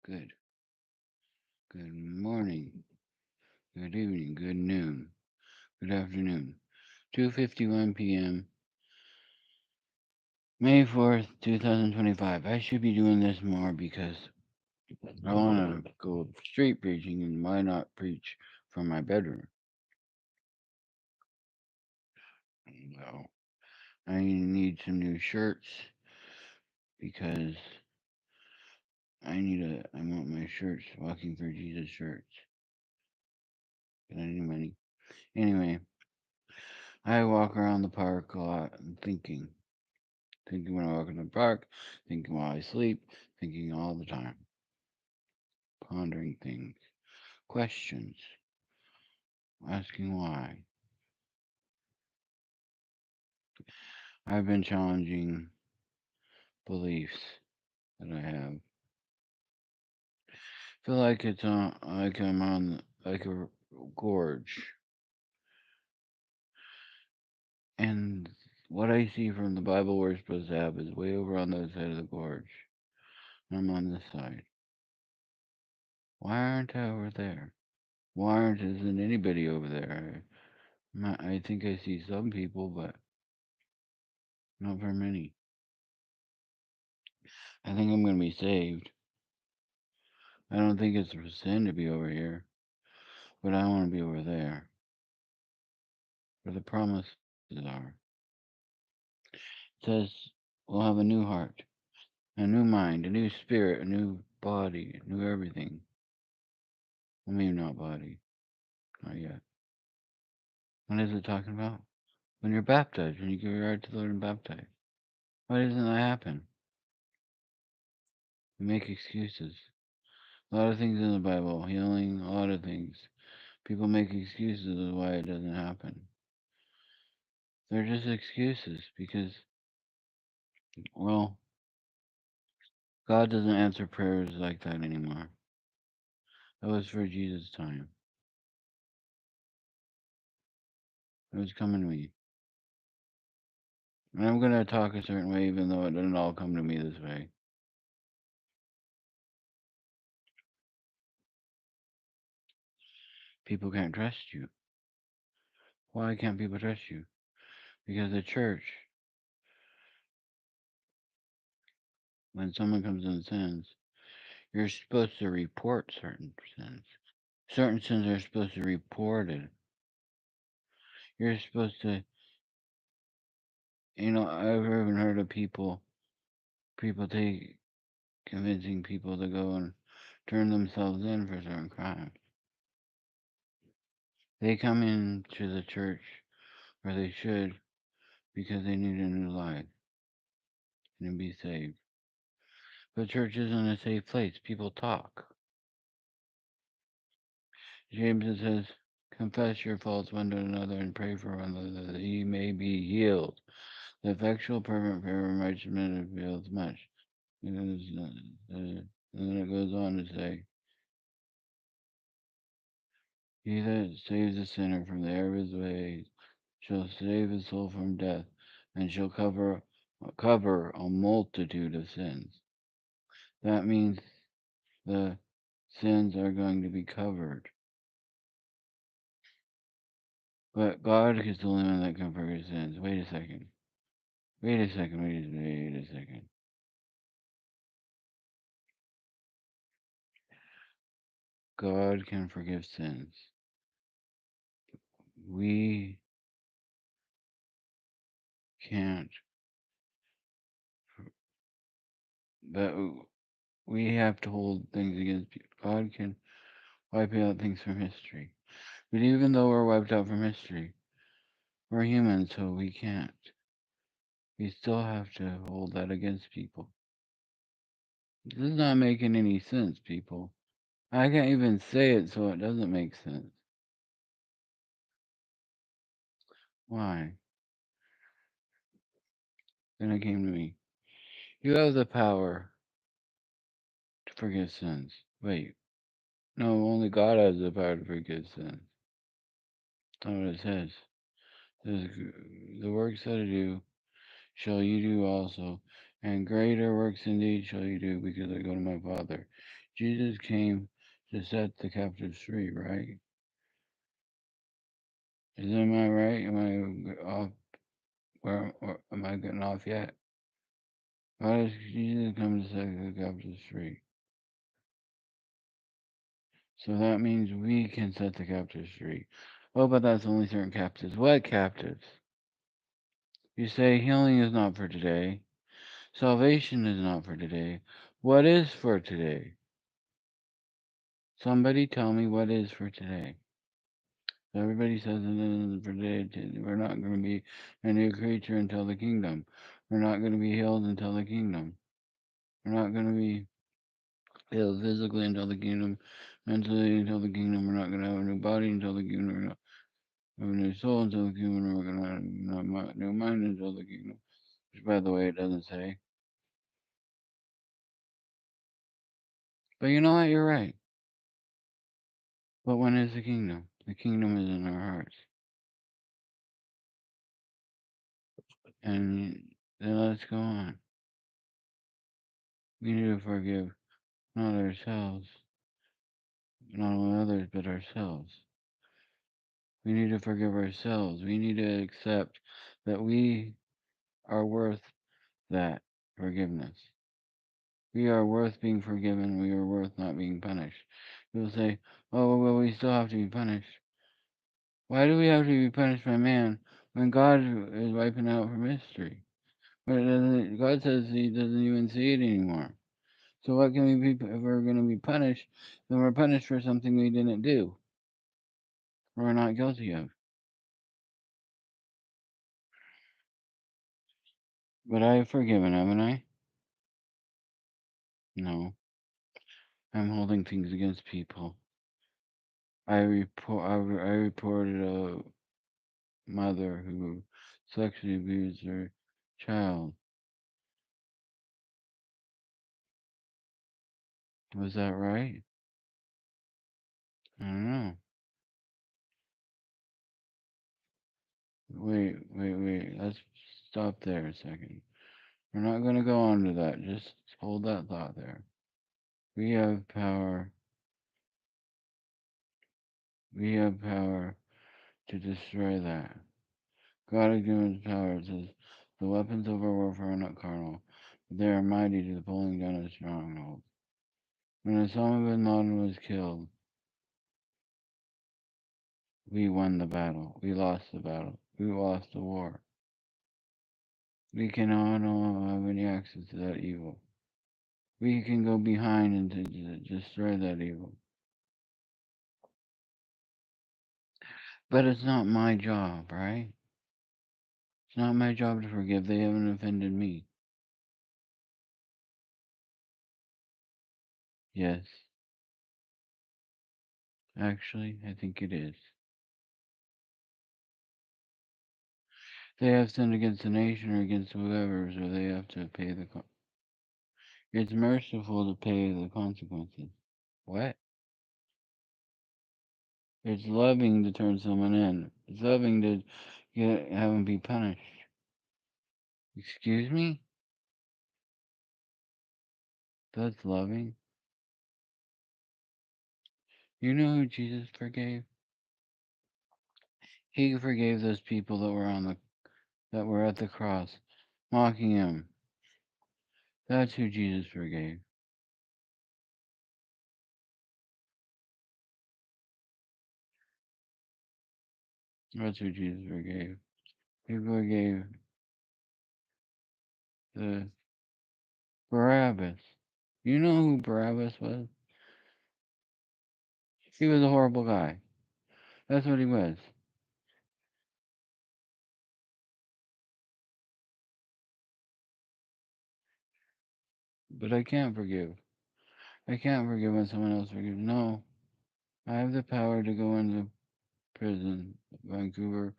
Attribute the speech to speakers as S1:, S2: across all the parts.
S1: Good. Good morning. Good evening. Good noon. Good afternoon. 2:51 p.m. May 4th, 2025. I should be doing this more because I want to go street preaching and why not preach from my bedroom? So I need some new shirts because I want my shirts, Walking for Jesus shirts. But I need money. Anyway, I walk around the park a lot and thinking when I walk in the park, thinking while I sleep, thinking all the time, pondering things, questions, asking why. I've been challenging beliefs that I have. Feel like it's on, like I'm on like a gorge, and what I see from the Bible we're supposed to have is way over on the other side of the gorge. I'm on this side. Why aren't I over there? Isn't anybody over there? I think I see some people, but not very many. I think I'm going to be saved. I don't think it's a sin to be over here, but I want to be over there, where the promises are. It says we'll have a new heart, a new mind, a new spirit, a new body, a new everything. Well, maybe not body, not yet. What is it talking about? When you're baptized, when you give your heart to the Lord and baptized. Why doesn't that happen? We make excuses. A lot of things in the Bible, healing, a lot of things. People make excuses of why it doesn't happen. They're just excuses because, well, God doesn't answer prayers like that anymore. That was for Jesus' time. It was coming to me. And I'm going to talk a certain way, even though it doesn't all come to me this way. People can't trust you. Why can't people trust you? Because the church, when someone comes in sins, you're supposed to report certain sins. Certain sins are supposed to be reported. You're supposed to, I've even heard of people take convincing people to go and turn themselves in for certain crimes. They come into the church, or they should, because they need a new life and to be saved. But church isn't a safe place. People talk. James it says, confess your faults one to another and pray for one another that ye may be healed. The effectual fervent prayer of a righteous man avails much. And then it goes on to say, he that saves a sinner from the error of his ways shall save his soul from death, and shall cover a multitude of sins. That means the sins are going to be covered. But God is the only one that can forgive sins. Wait a second. Wait a second. Wait a second. God can forgive sins. We can't. But we have to hold things against people. God can wipe out things from history. But even though we're wiped out from history, we're human, so we can't. We still have to hold that against people. This is not making any sense, people. I can't even say it so it doesn't make sense. Why? Then it came to me. You have the power to forgive sins. Wait. No, only God has the power to forgive sins. That's not what it says. It says, the works that I do shall you do also, And greater works indeed shall you do, because I go to my Father. Jesus came to set the captives free, right? Am I right? Am I off? Where or am I getting off yet? Why does Jesus come to set the captives free? So that means we can set the captives free. Oh, but that's only certain captives. What captives? You say healing is not for today. Salvation is not for today. What is for today? Somebody tell me what is for today. Everybody says it is for today. We're not going to be a new creature until the kingdom. We're not going to be healed until the kingdom. We're not going to be healed physically until the kingdom, mentally until the kingdom. We're not going to have a new body until the kingdom. We're not have a new soul until the kingdom. We're going to have a new mind until the kingdom. Which, by the way, it doesn't say. But you know what? You're right. But when is the kingdom? The kingdom is in our hearts. And then let's go on. We need to forgive not ourselves, not only others, but ourselves. We need to forgive ourselves. We need to accept that we are worth that forgiveness. We are worth being forgiven. We are worth not being punished. People say, oh, well, we still have to be punished. Why do we have to be punished by man when God is wiping out from history? But God says he doesn't even see it anymore. So what can we be, if we're going to be punished, then we're punished for something we didn't do, or we're not guilty of. But I have forgiven, haven't I? No. I'm holding things against people. I reported a mother who sexually abused her child. Was that right? I don't know. Wait. Let's stop there a second. We're not going to go on to that. Just hold that thought there. We have power. We have power to destroy that. God has given us power. It says, the weapons of our warfare are not carnal, but they are mighty to the pulling down of strongholds. When Osama bin Laden was killed, we won the battle. We lost the battle. We lost the war. We cannot have any access to that evil. We can go behind and to destroy that evil. But it's not my job, right? It's not my job to forgive. They haven't offended me. Yes. Actually, I think it is. They have sinned against the nation or against whoever, so they have to pay the. It's merciful to pay the consequences. What? It's loving to turn someone in. It's loving to have them be punished. Excuse me? That's loving. You know who Jesus forgave? He forgave those people that were at the cross, mocking him. That's who Jesus forgave. That's who Jesus forgave. He forgave the Barabbas. You know who Barabbas was? He was a horrible guy. That's what he was. But I can't forgive. I can't forgive when someone else forgives. No, I have the power to go into prison, Vancouver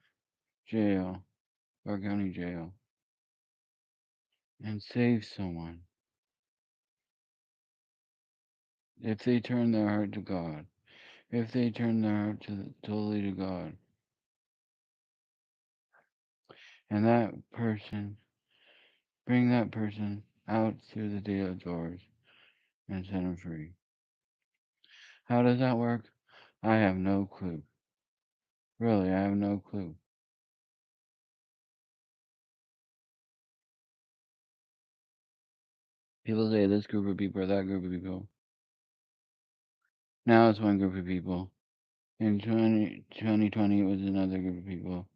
S1: jail, Park County jail, and save someone if they turn their heart to God. If they turn their heart totally to God, and that person, bring that person. out through the daily doors and set them free. How does that work? I have no clue. Really, I have no clue. People say this group of people or that group of people. Now it's one group of people. In 2020, it was another group of people.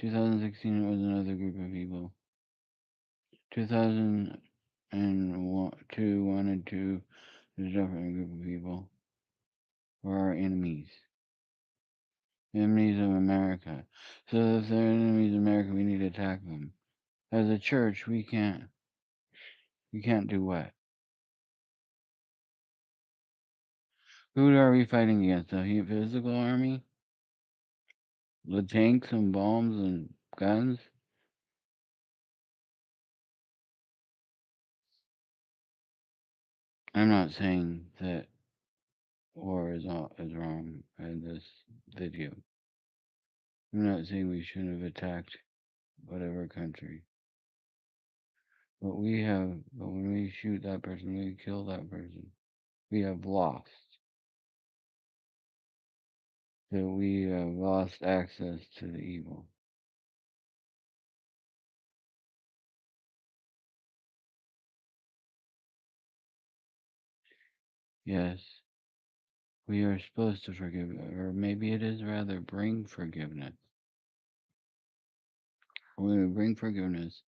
S1: 2016, it was another group of people. 2002, 1 and 2, is a different group of people. We're our enemies. Enemies of America. So if they're enemies of America, we need to attack them. As a church, we can't do what? Who are we fighting against? The physical army? The tanks and bombs and guns? I'm not saying that war is wrong in this video. I'm not saying we shouldn't have attacked whatever country. But when we shoot that person, we kill that person. We have lost. So we have lost access to the evil. Yes, we are supposed to forgive, or maybe it is rather bring forgiveness. When we bring forgiveness,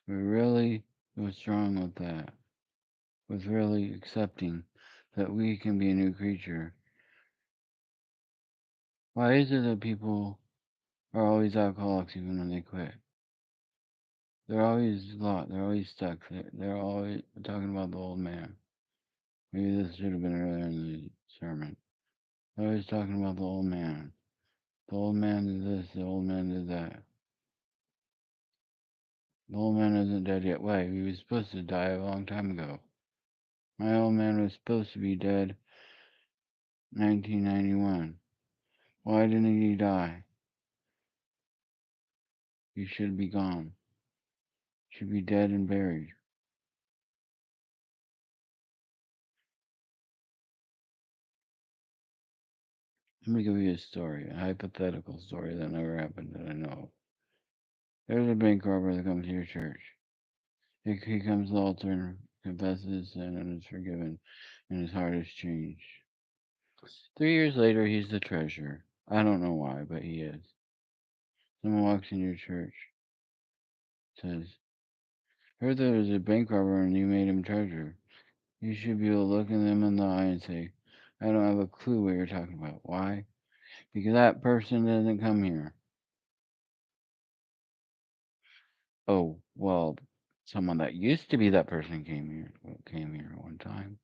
S1: we really go strong with that, with really accepting that we can be a new creature. Why is it that people are always alcoholics even when they quit? They're always lost. They're always stuck. They're always talking about the old man. Maybe this should have been earlier in the sermon. They're always talking about the old man. The old man did this. The old man did that. The old man isn't dead yet. Wait, he was supposed to die a long time ago. My old man was supposed to be dead 1991. Why didn't he die? He should be gone. Should be dead and buried. Let me give you a story, a hypothetical story that never happened that I know of. There's a bank robber that comes to your church. He comes to the altar and confesses his sin and is forgiven, and his heart is changed. 3 years later, he's the treasurer. I don't know why, but he is. Someone walks in your church, says, heard there was a bank robber and you made him treasurer. You should be able to look them in the eye and say, I don't have a clue what you're talking about. Why? Because that person doesn't come here. Oh, well, someone that used to be that person came here one time.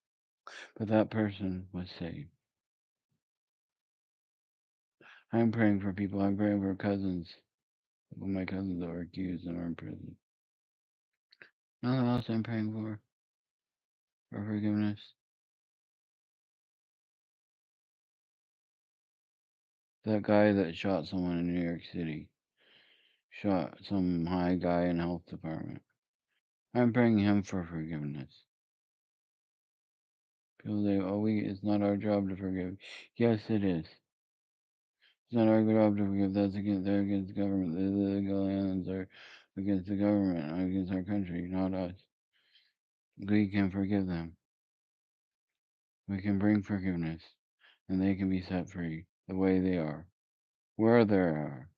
S1: But that person was saved. I'm praying for people. I'm praying for cousins. My cousins are accused and are in prison. Nothing else I'm praying for forgiveness. That guy that shot someone in New York City, shot some high guy in the health department. I'm praying him for forgiveness. People say, oh, it's not our job to forgive. Yes, it is. It's not our job to forgive. They're against the government. The illegal aliens are against the government, against our country, not us. We can forgive them. We can bring forgiveness, and they can be set free the way they are, where they are.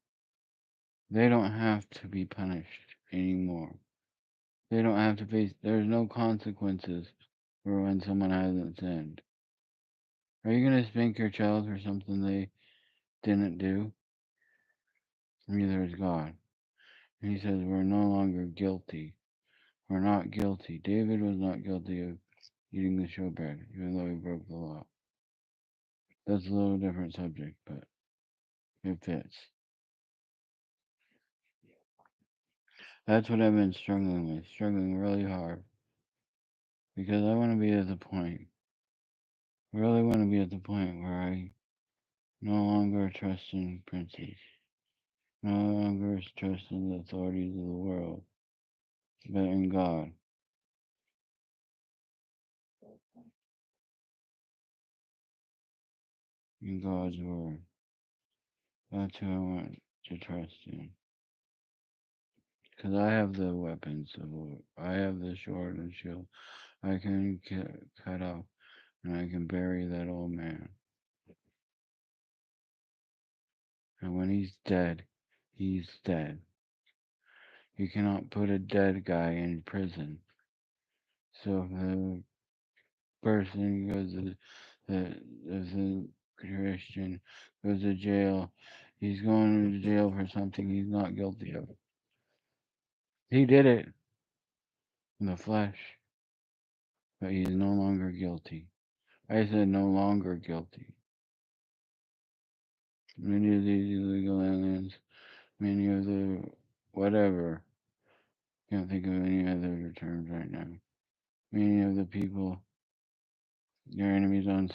S1: They don't have to be punished anymore. They don't have to face, there's no consequences for when someone hasn't sinned. Are you going to spank your child for something they didn't do? Neither is God. And he says we're no longer guilty. We're not guilty. David was not guilty of eating the showbread, even though he broke the law. That's a little different subject, but it fits. That's what I've been struggling with, struggling really hard. Because I want to be at the point, really want to be at the point where I no longer trust in princes, no longer trust in the authorities of the world, but in God. in God's word. That's who I want to trust in. Because I have the weapons of the Lord. I have the sword and shield. I can cut off and I can bury that old man. And when he's dead, he's dead. You cannot put a dead guy in prison. So if the person goes to if the Christian goes to jail, he's going to jail for something he's not guilty of. He did it in the flesh, but he is no longer guilty. I said no longer guilty. Many of these illegal aliens, many of the whatever, can't think of any other terms right now. Many of the people, their enemies on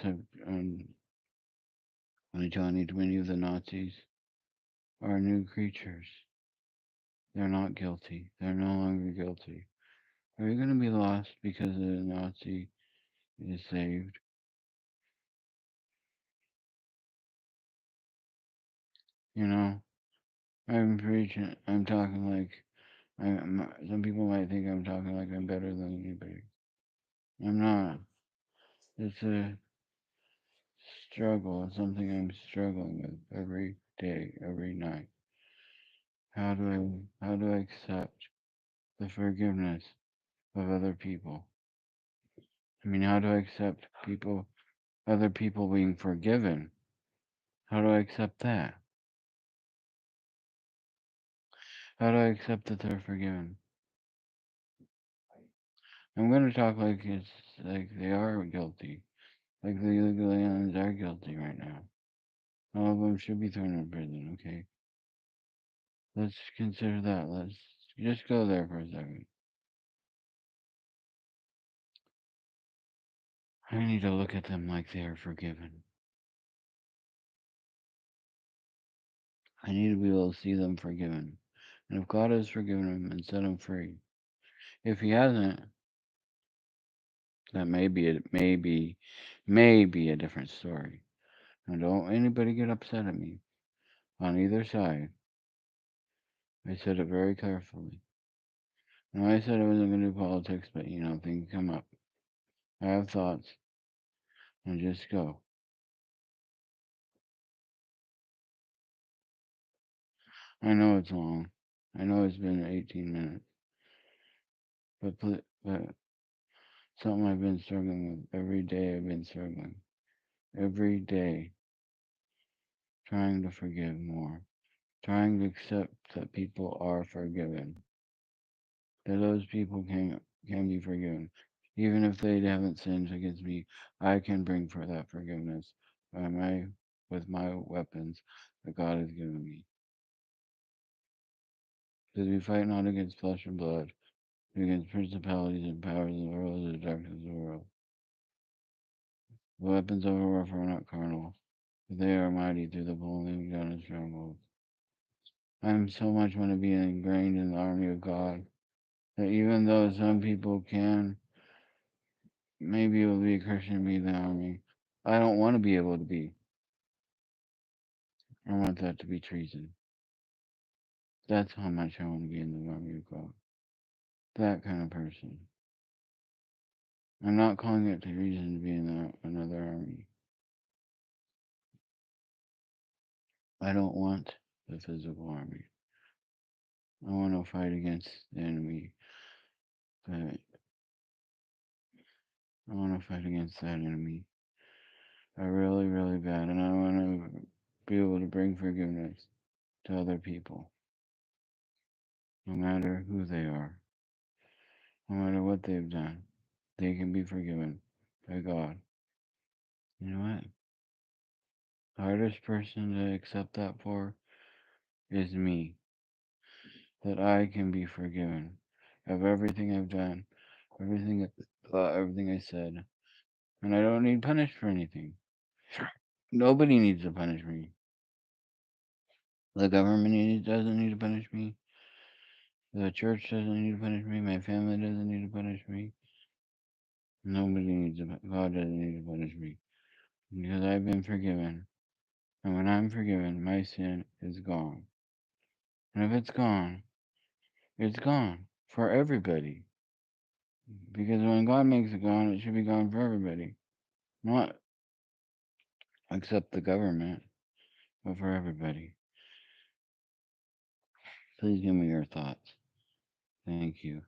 S1: many of the Nazis are new creatures. They're not guilty. They're no longer guilty. Are you going to be lost because a Nazi is saved? You know, I'm preaching. I'm talking like some people might think I'm talking like I'm better than anybody. I'm not. It's a struggle. It's something I'm struggling with every day, every night. How do I accept the forgiveness of other people? I mean, how do I accept other people being forgiven? How do I accept that? How do I accept that they're forgiven? I'm going to talk like it's like they are guilty. Like the illegal aliens are guilty right now. All of them should be thrown in prison, okay? Let's consider that. Let's just go there for a second. I need to look at them like they are forgiven. I need to be able to see them forgiven. And if God has forgiven them and set them free, if He hasn't, that may be a different story. And don't anybody get upset at me on either side. I said it very carefully. And I said I wasn't going to do politics, but things come up. I have thoughts, and just go. I know it's long. I know it's been 18 minutes, but something I've been struggling with every day. I've been struggling every day, trying to forgive more, trying to accept that people are forgiven, that those people can be forgiven, even if they haven't sinned against me. I can bring for that forgiveness with my weapons that God has given me. Because we fight not against flesh and blood, but against principalities and powers and rulers of the darkness of the world. The weapons of our warfare are not carnal, but they are mighty through the pulling down of strongholds. I so much want to be ingrained in the army of God that even though some people can maybe able to be a Christian and be in the army, I don't want to be able to be. I want that to be treason. That's how much I want to be in the army of God. That kind of person. I'm not calling it treason to be in another army. I don't want the physical army. I want to fight against the enemy. But I want to fight against that enemy. I really, really bad. And I want to be able to bring forgiveness to other people. No matter who they are. No matter what they've done. They can be forgiven by God. You know what? The hardest person to accept that for is me. That I can be forgiven of everything I've done, everything I thought, everything I said. And I don't need punished for anything. Nobody needs to punish me. The government doesn't need to punish me. The church doesn't need to punish me. My family doesn't need to punish me. Nobody needs to, God doesn't need to punish me because I've been forgiven. And when I'm forgiven, my sin is gone. And if it's gone for everybody. Because when God makes it gone, it should be gone for everybody. Not except the government, but for everybody. Please give me your thoughts. Thank you.